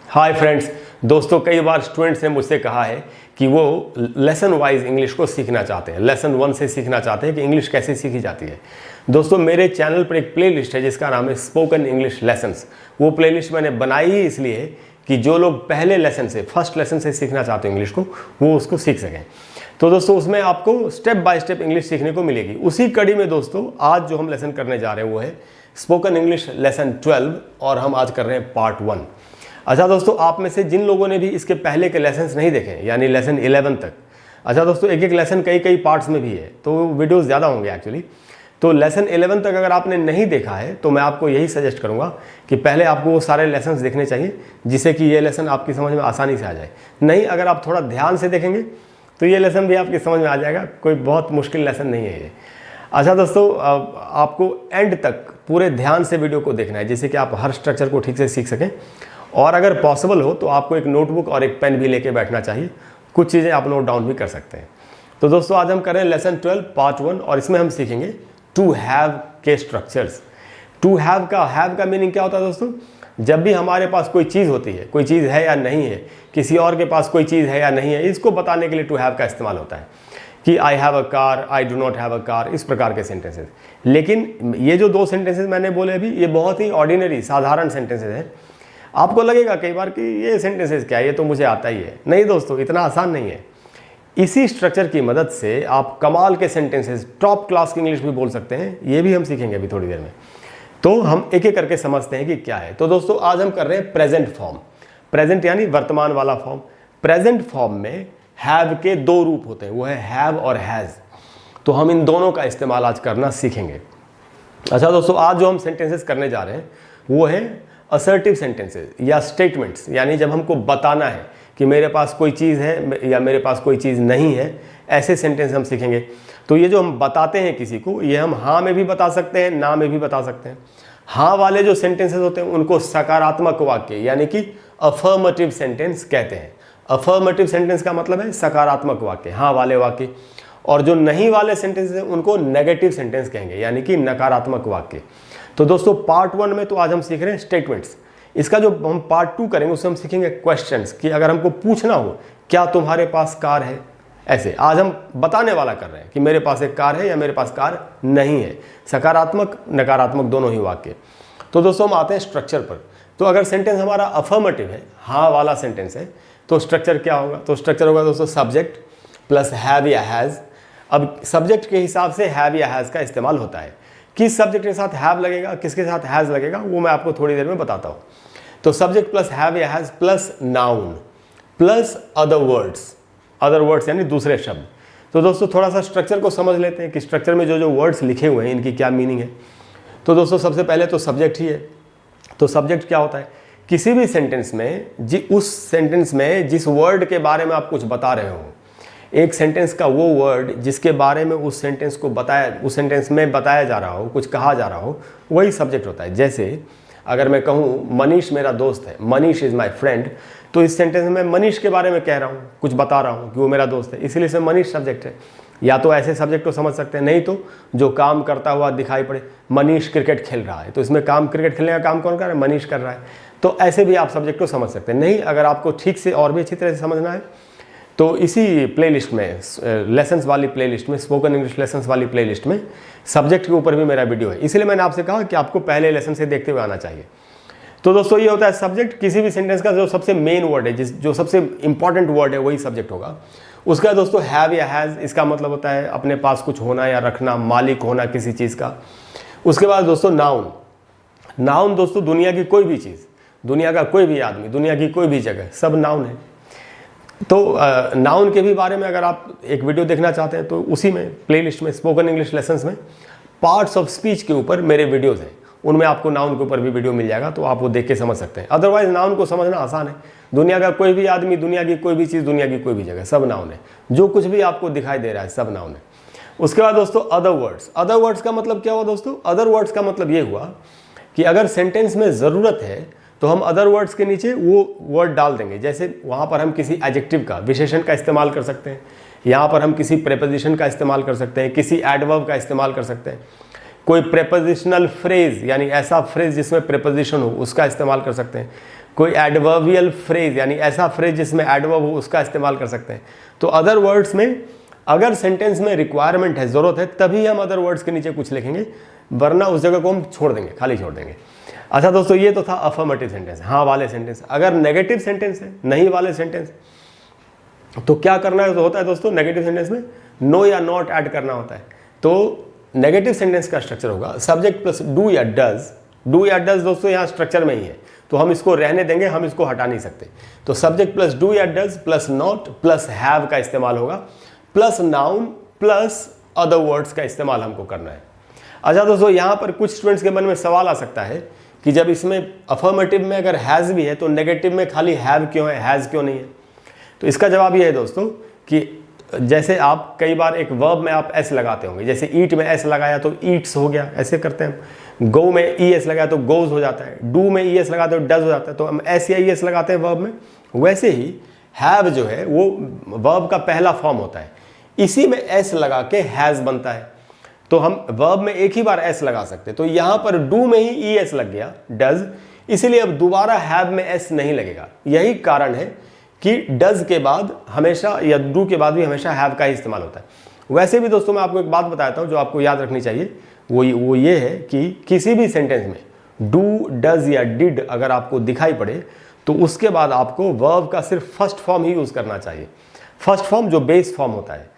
Hi friends, दोस्तों कई बार students ने मुझसे कहा है कि वो लेसन वाइज इंग्लिश को सीखना चाहते हैं, लेसन 1 से सीखना चाहते हैं कि इंग्लिश कैसे सीखी जाती है। दोस्तों मेरे चैनल पर एक प्लेलिस्ट है जिसका नाम है स्पोकन इंग्लिश लेसन्स। वो प्लेलिस्ट मैंने बनाई ही इसलिए कि जो लोग पहले लेसन से, फर्स्ट लेसन से सीखना चाहते हैं इंग्लिश को, वो उसको सीख सकें। तो दोस्तों उसमें आपको स्टेप बाय स्टेप इंग्लिश सीखने को मिलेगी। उसी कड़ी में दोस्तों आज जो हम लेसन करने जा रहे हैं वो है स्पोकन इंग्लिश लेसन 12 और हम आज कर रहे हैं पार्ट 1। अच्छा दोस्तों, आप में से जिन लोगों ने भी इसके पहले के लेसन्स नहीं देखे यानी लेसन 11 तक, अच्छा दोस्तों एक एक लेसन कई पार्ट्स में भी है तो वीडियोस ज़्यादा होंगे एक्चुअली। तो लेसन 11 तक अगर आपने नहीं देखा है तो मैं आपको यही सजेस्ट करूंगा कि पहले आपको वो सारे लेसन्स देखने चाहिए जिससे कि ये लेसन आपकी समझ में आसानी से आ जाए। नहीं, अगर आप थोड़ा ध्यान से देखेंगे तो ये लेसन भी आपकी समझ में आ जाएगा, कोई बहुत मुश्किल लेसन नहीं है ये। अच्छा दोस्तों, आपको एंड तक पूरे ध्यान से वीडियो को देखना है जिससे कि आप हर स्ट्रक्चर को ठीक से सीख सकें। और अगर पॉसिबल हो तो आपको एक नोटबुक और एक पेन भी लेके बैठना चाहिए, कुछ चीज़ें आप नोट डाउन भी कर सकते हैं। तो दोस्तों आज हम कर रहे हैं लेसन 12 पार्ट 1 और इसमें हम सीखेंगे टू हैव के स्ट्रक्चर्स। टू हैव का मीनिंग क्या होता है दोस्तों? जब भी हमारे पास कोई चीज़ होती है, कोई चीज़ है या नहीं है, किसी और के पास कोई चीज़ है या नहीं है, इसको बताने के लिए टू हैव का इस्तेमाल होता है कि I have a car, I do not have a car, इस प्रकार के सेंटेंसेस। लेकिन ये जो दो सेंटेंसेस मैंने बोले अभी, ये बहुत ही ऑर्डिनरी साधारण सेंटेंसेस हैं। आपको लगेगा कई बार कि ये सेंटेंसेस क्या है, ये तो मुझे आता ही है। नहीं दोस्तों, इतना आसान नहीं है। इसी स्ट्रक्चर की मदद से आप कमाल के सेंटेंसेस, टॉप क्लास की इंग्लिश भी बोल सकते हैं। ये भी हम सीखेंगे अभी थोड़ी देर में। तो हम एक एक करके समझते हैं कि क्या है। तो दोस्तों आज हम कर रहे हैं प्रेजेंट फॉर्म। प्रेजेंट यानी वर्तमान वाला फॉर्म। प्रेजेंट फॉर्म में हैव के दो रूप होते हैं, वो है हैव और हैज़। तो हम इन दोनों का इस्तेमाल आज करना सीखेंगे। अच्छा दोस्तों, आज जो हम सेंटेंसेस करने जा रहे हैं वो है असर्टिव सेंटेंसेस या स्टेटमेंट्स, यानी जब हमको बताना है कि मेरे पास कोई चीज़ है या मेरे पास कोई चीज़ नहीं है, ऐसे सेंटेंस हम सीखेंगे। तो ये जो हम बताते हैं किसी को, ये हम हाँ में भी बता सकते हैं, ना में भी बता सकते हैं। हाँ वाले जो सेंटेंसेस होते हैं उनको सकारात्मक वाक्य यानी कि अफर्मेटिव सेंटेंस कहते हैं। अफर्मेटिव सेंटेंस का मतलब है सकारात्मक वाक्य, हाँ वाले वाक्य। और जो नहीं वाले सेंटेंस हैं उनको नेगेटिव सेंटेंस कहेंगे यानी कि नकारात्मक वाक्य। तो दोस्तों पार्ट 1 में तो आज हम सीख रहे हैं स्टेटमेंट्स। इसका जो हम पार्ट 2 करेंगे उससे हम सीखेंगे क्वेश्चंस, कि अगर हमको पूछना हो क्या तुम्हारे पास कार है, ऐसे। आज हम बताने वाला कर रहे हैं कि मेरे पास एक कार है या मेरे पास कार नहीं है, सकारात्मक नकारात्मक दोनों ही वाक्य। तो दोस्तों हम आते हैं स्ट्रक्चर पर। तो अगर सेंटेंस हमारा अफर्मेटिव है, हाँ वाला सेंटेंस है, तो स्ट्रक्चर क्या होगा? तो स्ट्रक्चर होगा दोस्तों सब्जेक्ट प्लस हैव या हैज़। अब सब्जेक्ट के हिसाब से हैव या हैज़ का इस्तेमाल होता है। किस सब्जेक्ट के साथ हैव लगेगा, किसके साथ हैज़ लगेगा, वो मैं आपको थोड़ी देर में बताता हूँ। तो सब्जेक्ट प्लस हैव या has plus noun plus other words यानी दूसरे शब्द। तो दोस्तों थोड़ा सा स्ट्रक्चर को समझ लेते हैं कि स्ट्रक्चर में जो जो वर्ड्स लिखे हुए हैं इनकी क्या मीनिंग है। तो दोस्तों सबसे पहले तो सब्जेक्ट ही है। तो सब्जेक्ट क्या होता है? किसी भी सेंटेंस में उस सेंटेंस में जिस वर्ड के बारे में आप कुछ बता रहे हो, एक सेंटेंस का वो वर्ड जिसके बारे में उस सेंटेंस में बताया जा रहा हो, कुछ कहा जा रहा हो, वही सब्जेक्ट होता है। जैसे अगर मैं कहूँ मनीष मेरा दोस्त है, मनीष इज़ माय फ्रेंड, तो इस सेंटेंस में मैं मनीष के बारे में कह रहा हूँ, कुछ बता रहा हूँ कि वो मेरा दोस्त है, इसीलिए इसमें मनीष सब्जेक्ट है। या तो ऐसे सब्जेक्ट को समझ सकते हैं, नहीं तो जो काम करता हुआ दिखाई पड़े, मनीष क्रिकेट खेल रहा है, तो इसमें क्रिकेट खेलने का काम कौन कर रहा है? मनीष कर रहा है। तो ऐसे भी आप सब्जेक्ट को समझ सकते हैं। नहीं, अगर आपको ठीक से और भी अच्छी तरह से समझना है तो इसी प्लेलिस्ट में, लेसन्स वाली प्लेलिस्ट में, स्पोकन इंग्लिश लेसन्स वाली प्लेलिस्ट में सब्जेक्ट के ऊपर भी मेरा वीडियो है। इसलिए मैंने आपसे कहा कि आपको पहले लेसन से देखते हुए आना चाहिए। तो दोस्तों ये होता है सब्जेक्ट। किसी भी सेंटेंस का जो सबसे मेन वर्ड है, जो सबसे इंपॉर्टेंट वर्ड है, वही सब्जेक्ट होगा। उसका दोस्तों हैव या हैज़, इसका मतलब होता है अपने पास कुछ होना या रखना, मालिक होना किसी चीज़ का। उसके बाद दोस्तों नाउन दोस्तों दुनिया की कोई भी चीज़, दुनिया का कोई भी आदमी, दुनिया की कोई भी जगह, सब नाउन है। तो नाउन के भी बारे में अगर आप एक वीडियो देखना चाहते हैं तो उसी में प्लेलिस्ट में, स्पोकन इंग्लिश लेसन्स में पार्ट्स ऑफ स्पीच के ऊपर मेरे वीडियोज़ हैं, उनमें आपको नाउन के ऊपर भी वीडियो मिल जाएगा, तो आप वो देख के समझ सकते हैं। अदरवाइज नाउन को समझना आसान है। दुनिया का कोई भी आदमी, दुनिया की कोई भी चीज़, दुनिया की कोई भी जगह, सब नाउन है। जो कुछ भी आपको दिखाई दे रहा है सब नाउन है। उसके बाद दोस्तों अदर वर्ड्स का मतलब क्या हुआ दोस्तों? अदर वर्ड्स का मतलब ये हुआ कि अगर सेंटेंस में ज़रूरत है तो हम अदर वर्ड्स के नीचे वो वर्ड डाल देंगे। जैसे वहाँ पर हम किसी एडजेक्टिव का, विशेषण का इस्तेमाल कर सकते हैं, यहाँ पर हम किसी प्रेपोजिशन का इस्तेमाल कर सकते हैं, किसी एडवर्ब का इस्तेमाल कर सकते हैं, कोई प्रेपोजिशनल फ्रेज यानी ऐसा फ्रेज जिसमें प्रेपोजिशन हो उसका इस्तेमाल कर सकते हैं, कोई एडवर्बियल फ्रेज यानी ऐसा फ्रेज जिसमें एडवर्ब हो उसका इस्तेमाल कर सकते हैं। तो अदर वर्ड्स में अगर सेंटेंस में रिक्वायरमेंट है, ज़रूरत है, तभी हम अदर वर्ड्स के नीचे कुछ लिखेंगे, वरना उस जगह को हम छोड़ देंगे, खाली छोड़ देंगे। अच्छा दोस्तों, ये तो था अफर्मेटिव सेंटेंस, हाँ वाले सेंटेंस। अगर नेगेटिव सेंटेंस है, नहीं वाले सेंटेंस, तो क्या करना होता है दोस्तों? नेगेटिव सेंटेंस में नो या नॉट ऐड करना होता है। तो नेगेटिव सेंटेंस का स्ट्रक्चर होगा सब्जेक्ट प्लस डू या डज। डू या डज दोस्तों यहाँ स्ट्रक्चर में ही है, तो हम इसको रहने देंगे, हम इसको हटा नहीं सकते। तो सब्जेक्ट प्लस डू या does plus not plus have का इस्तेमाल होगा, plus noun plus other words का इस्तेमाल हमको करना है। अच्छा दोस्तों, यहाँ पर कुछ स्टूडेंट्स के मन में सवाल आ सकता है कि जब इसमें अफर्मेटिव में अगर हैज़ भी है तो नेगेटिव में खाली हैव क्यों है, हैज़ क्यों नहीं है? तो इसका जवाब ये है दोस्तों कि जैसे आप कई बार एक वर्ब में आप एस लगाते होंगे, जैसे ईट में एस लगाया तो ईट्स हो गया, ऐसे करते हैं हम। गो में ई एस लगाया तो गोज हो जाता है, डू में ई एस लगाते हो डज हो जाता है, तो हम एस या ई एस लगाते हैं वर्ब में। वैसे ही हैव जो है वो वर्ब का पहला फॉर्म होता है, इसी में एस लगा के हैज़ बनता है। तो हम वर्ब में एक ही बार एस लगा सकते हैं, तो यहाँ पर डू में ही ई एस लग गया डज, इसीलिए अब दोबारा हैव में एस नहीं लगेगा। यही कारण है कि डज के बाद हमेशा या डू के बाद भी हमेशा हैव का ही इस्तेमाल होता है। वैसे भी दोस्तों मैं आपको एक बात बताता हूँ जो आपको याद रखनी चाहिए, वो ये है कि किसी भी सेंटेंस में डू डज या डिड अगर आपको दिखाई पड़े तो उसके बाद आपको वर्ब का सिर्फ फर्स्ट फॉर्म ही यूज़ करना चाहिए, फर्स्ट फॉर्म जो बेस फॉर्म होता है।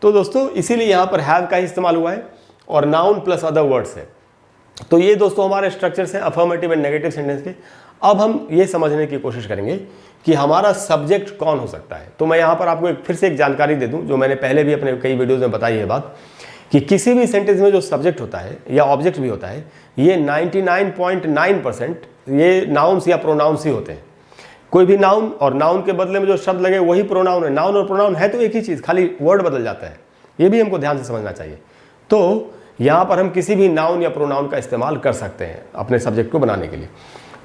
तो दोस्तों इसीलिए यहाँ पर हैव का ही इस्तेमाल हुआ है और नाउन प्लस अदर वर्ड्स है। तो ये दोस्तों हमारे स्ट्रक्चर्स हैं अफर्मेटिव एंड नेगेटिव सेंटेंस के। अब हम ये समझने की कोशिश करेंगे कि हमारा सब्जेक्ट कौन हो सकता है। तो मैं यहाँ पर आपको फिर से एक जानकारी दे दूँ जो मैंने पहले भी अपने कई वीडियोज़ में बताई है बात, कि किसी भी सेंटेंस में जो सब्जेक्ट होता है या ऑब्जेक्ट भी होता है, ये 99.9% ये नाउन्स या प्रोनाउंस ही होते हैं। कोई भी नाउन और नाउन के बदले में जो शब्द लगे वही प्रोनाउन है। नाउन और प्रोनाउन है तो एक ही चीज़, खाली वर्ड बदल जाता है। ये भी हमको ध्यान से समझना चाहिए। तो यहाँ पर हम किसी भी नाउन या प्रोनाउन का इस्तेमाल कर सकते हैं अपने सब्जेक्ट को बनाने के लिए।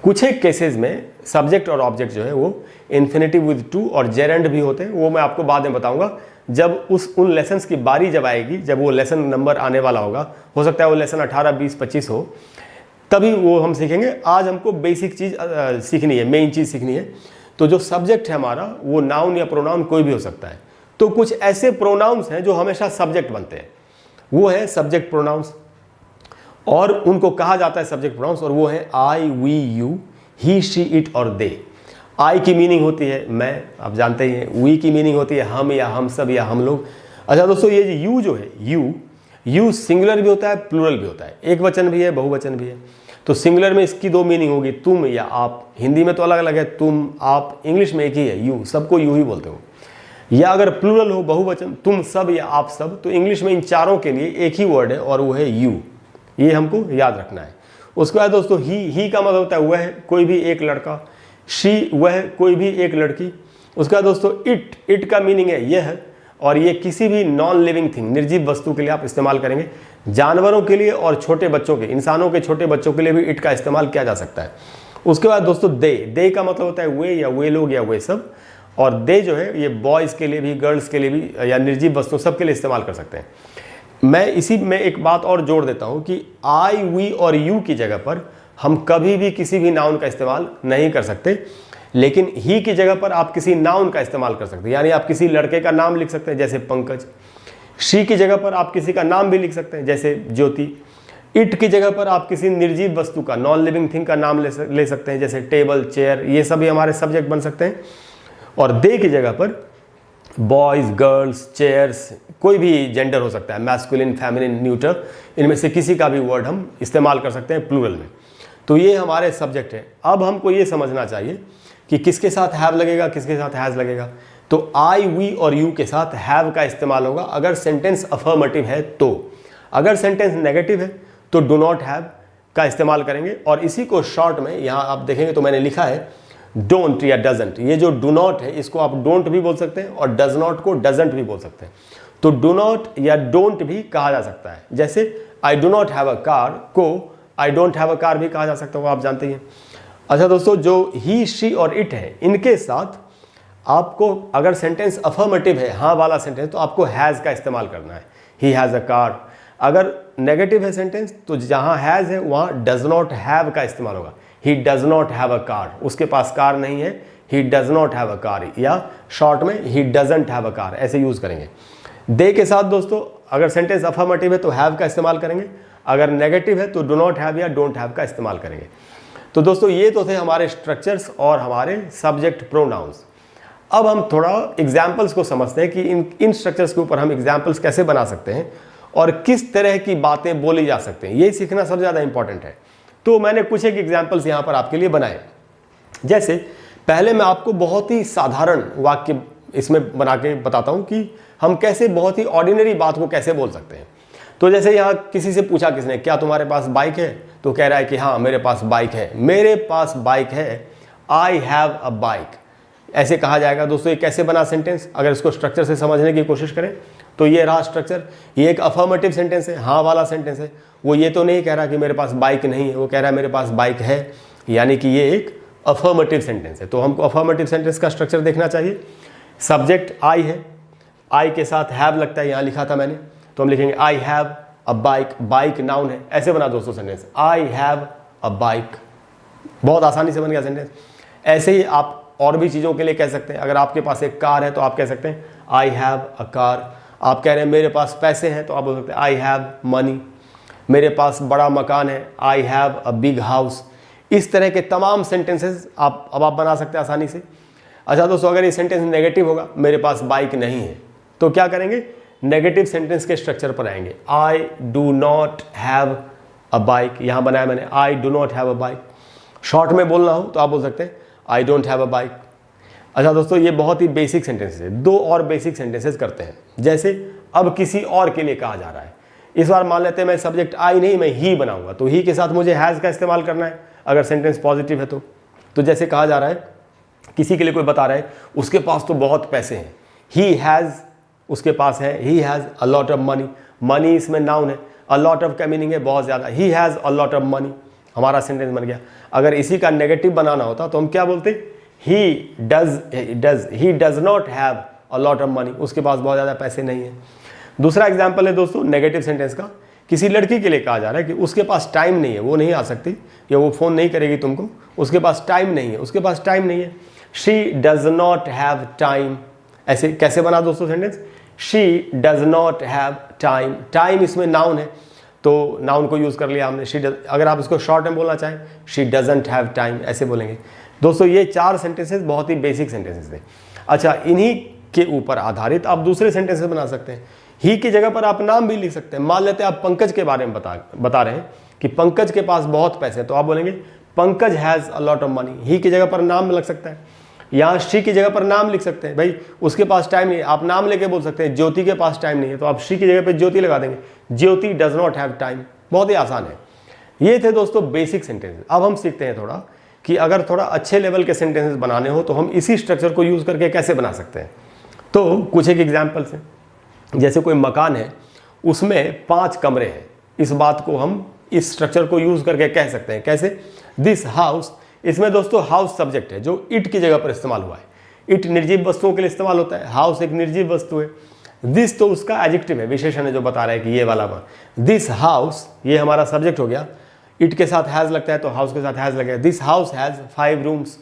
कुछ एक केसेस में सब्जेक्ट और ऑब्जेक्ट जो है वो इन्फिनेटिव विद टू और जेरेंड भी होते हैं, वो मैं आपको बाद में बताऊंगा जब उन लेसन्स की बारी जब आएगी, जब वो लेसन नंबर आने वाला होगा। हो सकता है वो लेसन 18, 20, 25 हो, तभी वो हम सीखेंगे। आज हमको बेसिक चीज़ सीखनी है, मेन चीज़ सीखनी है। तो जो सब्जेक्ट है हमारा वो नाउन या प्रोनाउन कोई भी हो सकता है। तो कुछ ऐसे प्रोनाउंस हैं जो हमेशा सब्जेक्ट बनते हैं, वो है सब्जेक्ट प्रोनाउंस, और उनको कहा जाता है सब्जेक्ट प्रोनाउंस, और वो है I, we, you, he, she, it और दे। आई की मीनिंग होती है मैं, आप जानते ही हैं। वी की मीनिंग होती है हम या हम सब या हम लोग। अच्छा दोस्तों, ये यू जो है, यू सिंगुलर भी होता है, प्लूरल भी होता है, एक वचन भी है, बहुवचन भी है। तो सिंगुलर में इसकी दो मीनिंग होगी, तुम या आप। हिंदी में तो अलग अलग है, तुम, आप। इंग्लिश में एक ही है, यू, सबको यू ही बोलते हो। या अगर प्लूरल हो, बहुवचन, तुम सब या आप सब, तो इंग्लिश में इन चारों के लिए एक ही वर्ड है और वो है यू। ये हमको याद रखना है। उसके बाद दोस्तों ही का मतलब होता है वह, कोई भी एक लड़का। शी, वह, कोई भी एक लड़की। उसके बाद दोस्तों इट का मीनिंग है यह, और ये किसी भी नॉन लिविंग थिंग, निर्जीव वस्तु के लिए आप इस्तेमाल करेंगे। जानवरों के लिए और छोटे बच्चों के, इंसानों के छोटे बच्चों के लिए भी इट का इस्तेमाल किया जा सकता है। उसके बाद दोस्तों दे का मतलब होता है वे या वे लोग या वे सब, और दे जो है ये बॉयज़ के लिए भी, गर्ल्स के लिए भी, या निर्जीव वस्तु सब के लिए इस्तेमाल कर सकते हैं। मैं इसी में एक बात और जोड़ देता हूँ कि आई, वी और यू की जगह पर हम कभी भी किसी भी नाउन का इस्तेमाल नहीं कर सकते, लेकिन ही की जगह पर आप किसी नाउन का इस्तेमाल कर सकते हैं। यानी आप किसी लड़के का नाम लिख सकते हैं जैसे पंकज। शी की जगह पर आप किसी का नाम भी लिख सकते हैं जैसे ज्योति। इट की जगह पर आप किसी निर्जीव वस्तु का, नॉन लिविंग थिंग का नाम ले सकते हैं जैसे टेबल, चेयर, ये सभी हमारे सब्जेक्ट बन सकते हैं। और दे की जगह पर बॉयज़, गर्ल्स, चेयर्स, कोई भी जेंडर हो सकता है, मैस्कुलिन, फेमिनिन, न्यूटर, इनमें से किसी का भी वर्ड हम इस्तेमाल कर सकते हैं प्लूरल में। तो ये हमारे सब्जेक्ट है। अब हमको ये समझना चाहिए कि किसके साथ हैव लगेगा, किसके साथ हैज़ लगेगा। तो आई, वी और यू के साथ हैव का इस्तेमाल होगा अगर सेंटेंस अफर्मेटिव है तो। अगर सेंटेंस नेगेटिव है तो डू नॉट हैव का इस्तेमाल करेंगे। और इसी को शॉर्ट में यहाँ आप देखेंगे तो मैंने लिखा है डोंट या डजंट। ये जो डू नॉट है इसको आप डोंट भी बोल सकते हैं और डज नॉट को डजंट भी बोल सकते हैं। तो डू नॉट या डोंट भी कहा जा सकता है। जैसे I do not have a car को I don't have a car भी कहा जा सकता है, वो आप जानते ही हैं। अच्छा दोस्तों, जो ही, शी और इट है, इनके साथ आपको अगर सेंटेंस अफर्मेटिव है, हाँ वाला सेंटेंस, तो आपको हैज़ का इस्तेमाल करना है। He has a car. अगर नेगेटिव है सेंटेंस तो जहाँ हैज़ है वहाँ डज नॉट हैव का इस्तेमाल होगा। He does not have a car, उसके पास कार नहीं है, he does not have a car, या शॉर्ट में he doesn't have a car, ऐसे यूज करेंगे। दे के साथ दोस्तों अगर सेंटेंस अफर्मेटिव है तो हैव का इस्तेमाल करेंगे, अगर नेगेटिव है तो डू नॉट हैव या डोंट हैव का इस्तेमाल करेंगे। तो दोस्तों ये तो थे हमारे स्ट्रक्चर्स और हमारे सब्जेक्ट प्रोनाउंस। अब हम थोड़ा एग्जाम्पल्स को समझते हैं कि इन स्ट्रक्चर्स के ऊपर हम एग्जाम्पल्स कैसे बना सकते हैं और किस तरह की बातें बोली जा सकते हैं, ये सीखना सबसे ज़्यादा इंपॉर्टेंट है। तो मैंने कुछ एक एग्जाम्पल्स यहाँ पर आपके लिए बनाए। जैसे पहले मैं आपको बहुत ही साधारण वाक्य इसमें बना के बताता हूँ कि हम कैसे बहुत ही ऑर्डिनरी बात को कैसे बोल सकते हैं। तो जैसे यहाँ किसी से पूछा किसने, क्या तुम्हारे पास बाइक है, तो कह रहा है कि हाँ मेरे पास बाइक है, मेरे पास बाइक है, आई हैव अ बाइक, ऐसे कहा जाएगा। दोस्तों ये कैसे बना सेंटेंस, अगर इसको स्ट्रक्चर से समझने की कोशिश करें तो ये रहा स्ट्रक्चर। ये एक अफर्मेटिव सेंटेंस है, हाँ वाला सेंटेंस है। वो ये तो नहीं कह रहा कि मेरे पास बाइक नहीं है, वो कह रहा है मेरे पास बाइक है, यानी कि ये एक अफर्मेटिव सेंटेंस है। तो हमको अफर्मेटिव सेंटेंस का स्ट्रक्चर देखना चाहिए। सब्जेक्ट आई है, आई के साथ हैव लगता है, यहाँ लिखा था मैंने, तो हम लिखेंगे I have a bike, bike noun है। ऐसे बना दोस्तों sentence, I have a bike, बहुत आसानी से बन गया सेंटेंस। ऐसे ही आप और भी चीज़ों के लिए कह सकते हैं। अगर आपके पास एक कार है तो आप कह सकते हैं आई हैव अ कार। आप कह रहे हैं मेरे पास पैसे हैं तो आप बोल सकते हैं आई हैव मनी। मेरे पास बड़ा मकान है, I have a big house. इस तरह के तमाम सेंटेंसेस आप बना सकते हैं आसानी से। अच्छा दोस्तों, अगर ये सेंटेंस नेगेटिव होगा, मेरे पास बाइक नहीं है, तो क्या करेंगे, नेगेटिव सेंटेंस के स्ट्रक्चर पर आएंगे। आई do not have a bike, यहाँ बनाया मैंने आई do not have a bike. Short में बोलना हो तो आप बोल सकते हैं आई डोंट हैव अ बाइक। अच्छा दोस्तों, ये बहुत ही बेसिक सेंटेंसेस है। दो और बेसिक सेंटेंसेस करते हैं। जैसे अब किसी और के लिए कहा जा रहा है, इस बार मान लेते हैं मैं सब्जेक्ट आई नहीं, मैं ही बनाऊंगा, तो ही के साथ मुझे हैज़ का इस्तेमाल करना है अगर सेंटेंस पॉजिटिव है तो जैसे कहा जा रहा है, किसी के लिए कोई बता रहा है उसके पास तो बहुत पैसे हैं, ही हैज़, उसके पास है, he has a lot of money. Money इसमें नाउन है, अ लॉट ऑफ का मीनिंग है बहुत ज़्यादा, he has a lot of money, हमारा सेंटेंस बन गया। अगर इसी का नेगेटिव बनाना होता तो हम क्या बोलते, he does not have a lot of money, उसके पास बहुत ज़्यादा पैसे नहीं है। दूसरा एग्जाम्पल है दोस्तों नेगेटिव सेंटेंस का, किसी लड़की के लिए कहा जा रहा है कि उसके पास टाइम नहीं है, वो नहीं आ सकती या वो फ़ोन नहीं करेगी तुमको, उसके पास टाइम नहीं है, उसके पास टाइम नहीं है। She does not have time, ऐसे कैसे बना दोस्तों sentence, she does not have time. Time इसमें नाउन है तो नाउन को यूज़ कर लिया हमने। अगर आप इसको शॉर्ट में बोलना चाहें, शी डजंट हैव टाइम, ऐसे बोलेंगे। दोस्तों ये 4 सेंटेंसेस बहुत ही बेसिक सेंटेंसेस थे। अच्छा, इन्हीं के ऊपर आधारित आप दूसरे सेंटेंसेस बना सकते हैं। ही की जगह पर आप नाम भी लिख सकते हैं। मान लेते हैं आप पंकज के बारे में बता रहे हैं कि पंकज के पास बहुत पैसे हैं, तो आप बोलेंगे Pankaj has a lot of money. He की जगह पर नाम लग सकता है, यहाँ शी की जगह पर नाम लिख सकते हैं, भाई उसके पास टाइम नहीं है, आप नाम लेके बोल सकते हैं ज्योति के पास टाइम नहीं है, तो आप शी की जगह पर ज्योति लगा देंगे, ज्योति डज नॉट हैव टाइम। बहुत ही आसान है। ये थे दोस्तों बेसिक सेंटेंसेस। अब हम सीखते हैं थोड़ा कि अगर थोड़ा अच्छे लेवल के सेंटेंसेस बनाने हो तो हम इसी स्ट्रक्चर को यूज़ करके कैसे बना सकते हैं। तो कुछ एक एग्जाम्पल्स हैं। जैसे कोई मकान है, उसमें 5 कमरे हैं, इस बात को हम इस स्ट्रक्चर को यूज़ करके कह सकते हैं। कैसे, दिस हाउस, इसमें दोस्तों हाउस सब्जेक्ट है जो इट की जगह पर इस्तेमाल हुआ है। इट निर्जीव वस्तुओं के लिए इस्तेमाल होता है, हाउस एक निर्जीव वस्तु है। दिस तो उसका एडजेक्टिव है, विशेषण है जो बता रहा है कि ये वाला दिस हाउस, ये हमारा सब्जेक्ट हो गया। इट के साथ हैज़ लगता है तो हाउस के साथ हैज़ लगेगा। दिस हाउस हैज़ 5 रूम्स,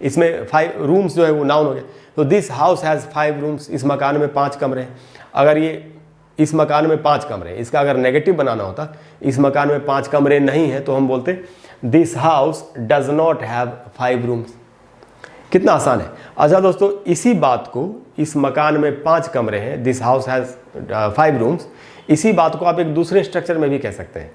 इसमें 5 रूम्स जो है वो नाउन हो गया, तो दिस हाउस हैज़ 5 रूम्स, इस मकान में 5 कमरे हैं। अगर ये इस मकान में 5 कमरे हैं, इसका अगर नेगेटिव बनाना होता, इस मकान में 5 कमरे नहीं है, तो हम बोलते this house does not have 5 rooms. कितना आसान है। अच्छा दोस्तों, इसी बात को, इस मकान में 5 कमरे हैं, दिस हाउस हैज़ 5 रूम्स, इसी बात को आप एक दूसरे स्ट्रक्चर में भी कह सकते हैं।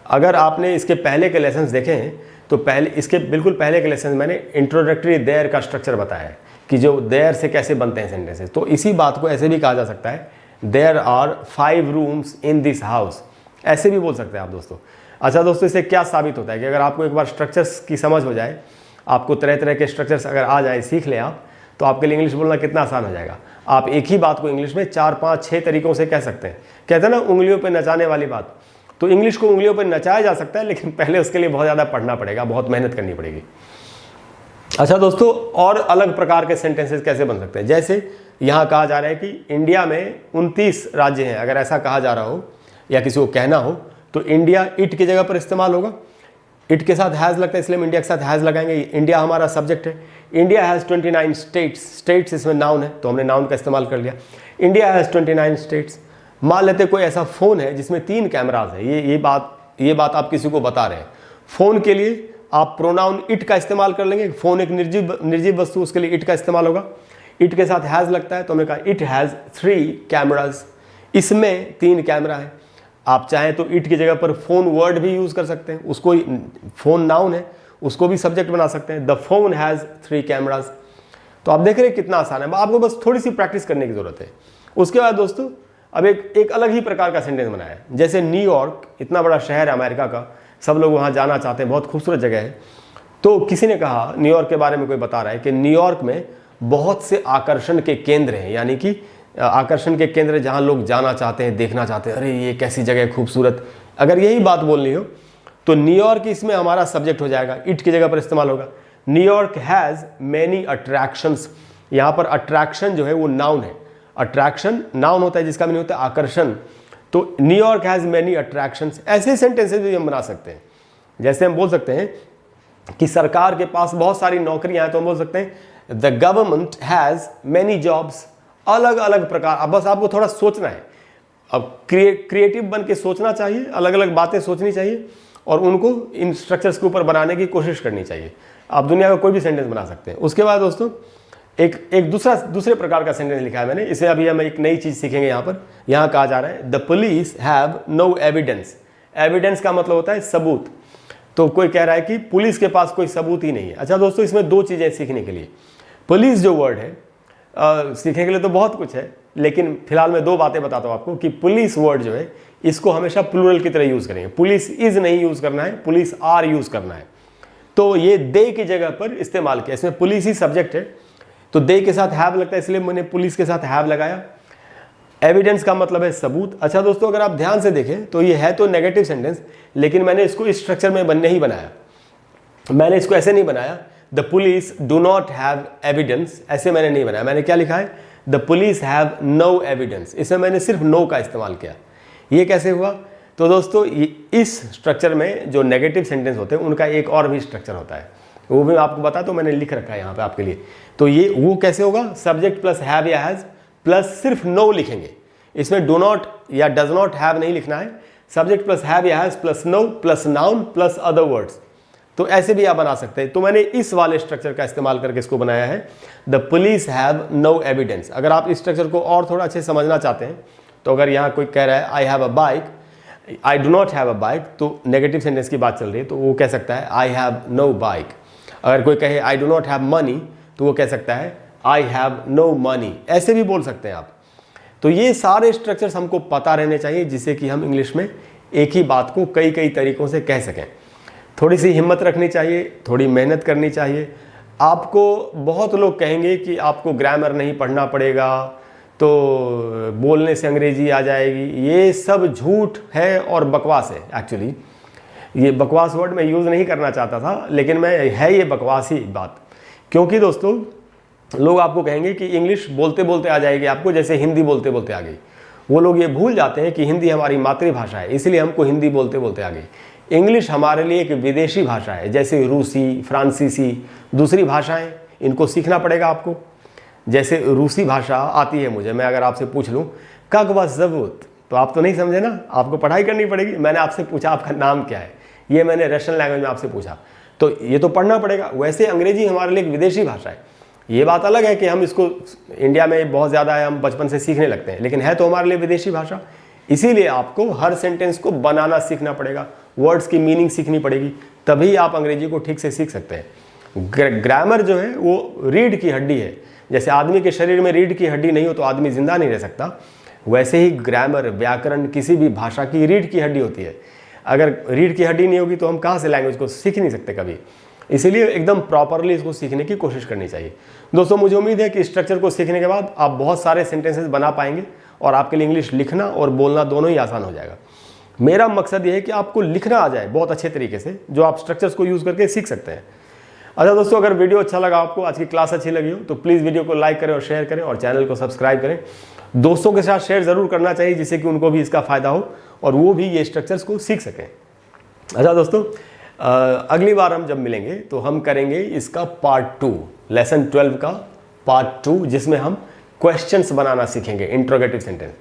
अगर आपने इसके पहले के लेसन्स देखे हैं तो इसके बिल्कुल पहले के लेसन मैंने इंट्रोडक्टरी देयर का स्ट्रक्चर बताया है कि जो देयर से कैसे बनते हैं सेंटेंसेस। तो इसी बात को ऐसे भी कहा जा सकता है, there are 5 rooms in this house, ऐसे भी बोल सकते हैं आप दोस्तों। अच्छा दोस्तों, इससे क्या साबित होता है कि अगर आपको एक बार स्ट्रक्चर्स की समझ हो जाए, आपको तरह तरह के स्ट्रक्चर्स अगर आ जाए, सीख लें आप, तो आपके लिए इंग्लिश बोलना कितना आसान हो जाएगा। आप एक ही बात को इंग्लिश में 4, 5, 6 तरीकों से कह सकते हैं। कहते हैं ना उंगलियों पर नचाने वाली बात, तो इंग्लिश को उंगलियों पर नचाया जा सकता है, लेकिन पहले उसके लिए बहुत ज़्यादा पढ़ना पड़ेगा, बहुत मेहनत करनी पड़ेगी। अच्छा दोस्तों, और अलग प्रकार के सेंटेंसेस कैसे बन सकते हैं। जैसे यहाँ कहा जा रहा है कि इंडिया में 29 राज्य हैं, अगर ऐसा कहा जा रहा हो या किसी को कहना हो तो इंडिया इट की जगह पर इस्तेमाल होगा। इट के साथ हैज़ लगता है इसलिए हम इंडिया के साथ हैज़ लगाएंगे। इंडिया हमारा सब्जेक्ट है। India has 29 states. स्टेट्स इसमें नाउन है तो हमने नाउन का इस्तेमाल कर लिया। India has 29 states. मान लेते कोई ऐसा फ़ोन है जिसमें 3 कैमराज है। ये बात आप किसी को बता रहे हैं। फ़ोन के लिए आप प्रोनाउन इट का इस्तेमाल कर लेंगे। फ़ोन एक निर्जीव वस्तु, उसके लिए इट का इस्तेमाल होगा। इट के साथ हैज़ लगता है तो हमने कहा इट हैज़ 3 कैमराज। इसमें 3 कैमरा है। आप चाहें तो इट की जगह पर फोन वर्ड भी यूज़ कर सकते हैं। उसको फोन नाउन है, उसको भी सब्जेक्ट बना सकते हैं। The phone has 3 cameras. तो आप देख रहे हैं कितना आसान है। आपको बस थोड़ी सी प्रैक्टिस करने की ज़रूरत है। उसके बाद दोस्तों अब एक अलग ही प्रकार का सेंटेंस बनाया है। जैसे न्यूयॉर्क इतना बड़ा शहर है अमेरिका का, सब लोग वहाँ जाना चाहते हैं, बहुत खूबसूरत जगह है। तो किसी ने कहा, न्यूयॉर्क के बारे में कोई बता रहा है कि न्यूयॉर्क में बहुत से आकर्षण के केंद्र हैं, यानी कि आकर्षण के केंद्र जहाँ लोग जाना चाहते हैं, देखना चाहते हैं, अरे ये कैसी जगह है खूबसूरत। अगर यही बात बोलनी हो तो न्यूयॉर्क इसमें हमारा सब्जेक्ट हो जाएगा, इट की जगह पर इस्तेमाल होगा। New York has many attractions. यहाँ पर अट्रैक्शन जो है वो नाउन है। अट्रैक्शन नाउन होता है जिसका मीनिंग होता है आकर्षण। तो न्यूयॉर्क हैज़ मैनी अट्रैक्शंस। ऐसे सेंटेंसेस भी हम बना सकते हैं। जैसे हम बोल सकते हैं कि सरकार के पास बहुत सारी नौकरियां हैं तो हम बोल सकते हैं the government has many jobs. अलग अलग प्रकार। अब बस आपको थोड़ा सोचना है। अब क्रिएटिव बन के सोचना चाहिए, अलग अलग बातें सोचनी चाहिए और उनको इन स्ट्रक्चर्स के ऊपर बनाने की कोशिश करनी चाहिए। आप दुनिया का कोई भी सेंटेंस बना सकते हैं। उसके बाद दोस्तों एक दूसरे प्रकार का सेंटेंस लिखा है मैंने। इसे अभी हम एक नई चीज़ सीखेंगे। यहाँ पर यहाँ कहा जा रहा है the police have no evidence. Evidence का मतलब होता है सबूत। तो कोई कह रहा है कि पुलिस के पास कोई सबूत ही नहीं है। अच्छा दोस्तों, इसमें 2 चीज़ें सीखने के लिए। पुलिस जो वर्ड है सीखने के लिए तो बहुत कुछ है, लेकिन फिलहाल मैं 2 बातें बताता हूँ आपको कि पुलिस वर्ड जो है इसको हमेशा प्लूरल की तरह यूज़ करेंगे। पुलिस इज नहीं यूज़ करना है, पुलिस आर यूज़ करना है। तो ये दे की जगह पर इस्तेमाल किया। इसमें पुलिस ही सब्जेक्ट है तो दे के साथ हैव लगता है, इसलिए मैंने पुलिस के साथ हैव लगाया। एविडेंस का मतलब है सबूत। अच्छा दोस्तों, अगर आप ध्यान से देखें तो ये है तो नेगेटिव सेंटेंस, लेकिन मैंने इसको इस स्ट्रक्चर में नहीं बनाया। मैंने इसको ऐसे नहीं बनाया the police do not have evidence, ऐसे मैंने नहीं बनाया। मैंने क्या लिखा है the police have no evidence. इसमें मैंने सिर्फ नो का इस्तेमाल किया। ये कैसे हुआ? तो दोस्तों इस स्ट्रक्चर में जो नेगेटिव सेंटेंस होते हैं उनका एक और भी स्ट्रक्चर होता है, वो भी आपको बता तो मैंने लिख रखा है यहाँ पे आपके लिए। तो ये वो कैसे होगा? सब्जेक्ट प्लस हैव या हैज़ प्लस सिर्फ नो लिखेंगे। इसमें डू नॉट या डज नॉट हैव नहीं लिखना है। सब्जेक्ट प्लस हैव या has plus no plus noun plus other words. तो ऐसे भी आप बना सकते हैं। तो मैंने इस वाले स्ट्रक्चर का इस्तेमाल करके इसको बनाया है the police have no evidence. अगर आप इस स्ट्रक्चर को और थोड़ा अच्छे समझना चाहते हैं तो अगर यहाँ कोई कह रहा है I have a bike, I do not have a bike, तो नेगेटिव सेंटेंस की बात चल रही है तो वो कह सकता है आई हैव नो बाइक। अगर कोई कहे आई डू नॉट हैव मनी तो वो कह सकता है आई हैव नो मनी। ऐसे भी बोल सकते हैं आप। तो ये सारे स्ट्रक्चर्स हमको पता रहने चाहिए जिससे कि हम इंग्लिश में एक ही बात को कई कई तरीकों से कह सकें। थोड़ी सी हिम्मत रखनी चाहिए, थोड़ी मेहनत करनी चाहिए। आपको बहुत लोग कहेंगे कि आपको ग्रामर नहीं पढ़ना पड़ेगा तो बोलने से अंग्रेजी आ जाएगी। ये सब झूठ है और बकवास है। एक्चुअली ये बकवास वर्ड मैं यूज़ नहीं करना चाहता था, लेकिन है ये बकवास ही बात। क्योंकि दोस्तों लोग आपको कहेंगे कि इंग्लिश बोलते बोलते आ जाएगी आपको, जैसे हिंदी बोलते बोलते आ गई। वो लोग ये भूल जाते हैं कि हिंदी हमारी मातृभाषा है, इसलिए हमको हिंदी बोलते बोलते आ गई। इंग्लिश हमारे लिए एक विदेशी भाषा है, जैसे रूसी, फ्रांसीसी, दूसरी भाषाएं, इनको सीखना पड़ेगा आपको। जैसे रूसी भाषा आती है मुझे, मैं अगर आपसे पूछ लूँ कग व ज़बूत, तो आप तो नहीं समझे ना, आपको पढ़ाई करनी पड़ेगी। मैंने आपसे पूछा आपका नाम क्या है, ये मैंने रशियन लैंग्वेज में आपसे पूछा, तो ये तो पढ़ना पड़ेगा। वैसे अंग्रेजी हमारे लिए एक विदेशी भाषा है। ये बात अलग है कि हम इसको इंडिया में बहुत ज़्यादा है, हम बचपन से सीखने लगते हैं, लेकिन है तो हमारे लिए विदेशी भाषा। इसीलिए आपको हर सेंटेंस को बनाना सीखना पड़ेगा, वर्ड्स की मीनिंग सीखनी पड़ेगी, तभी आप अंग्रेजी को ठीक से सीख सकते हैं। ग्रामर जो है वो रीढ़ की हड्डी है। जैसे आदमी के शरीर में रीढ़ की हड्डी नहीं हो तो आदमी जिंदा नहीं रह सकता, वैसे ही ग्रामर, व्याकरण किसी भी भाषा की रीढ़ की हड्डी होती है। अगर रीढ़ की हड्डी नहीं होगी तो हम कहाँ से लैंग्वेज को सीख नहीं सकते कभी। इसीलिए एकदम प्रॉपरली इसको सीखने की कोशिश करनी चाहिए। दोस्तों मुझे उम्मीद है कि स्ट्रक्चर को सीखने के बाद आप बहुत सारे सेंटेंसेस बना पाएंगे और आपके लिए इंग्लिश लिखना और बोलना दोनों ही आसान हो जाएगा। मेरा मकसद ये है कि आपको लिखना आ जाए बहुत अच्छे तरीके से, जो आप स्ट्रक्चर्स को यूज़ करके सीख सकते हैं। अच्छा दोस्तों, अगर वीडियो अच्छा लगा आपको, आज की क्लास अच्छी लगी हो तो प्लीज़ वीडियो को लाइक करें और शेयर करें और चैनल को सब्सक्राइब करें। दोस्तों के साथ शेयर ज़रूर करना चाहिए जिससे कि उनको भी इसका फ़ायदा हो और वो भी ये स्ट्रक्चर्स को सीख सकें। अच्छा दोस्तों, अगली बार हम जब मिलेंगे तो हम करेंगे इसका पार्ट 2, लेसन 12 का पार्ट 2, जिसमें हम क्वेश्चंस बनाना सीखेंगे, इंट्रोगेटिव सेंटेंस।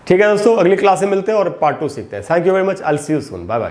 ठीक है दोस्तों, अगली क्लास में मिलते हैं और पार्ट 2 सीखते हैं। Thank you very much, I will see you soon, bye bye.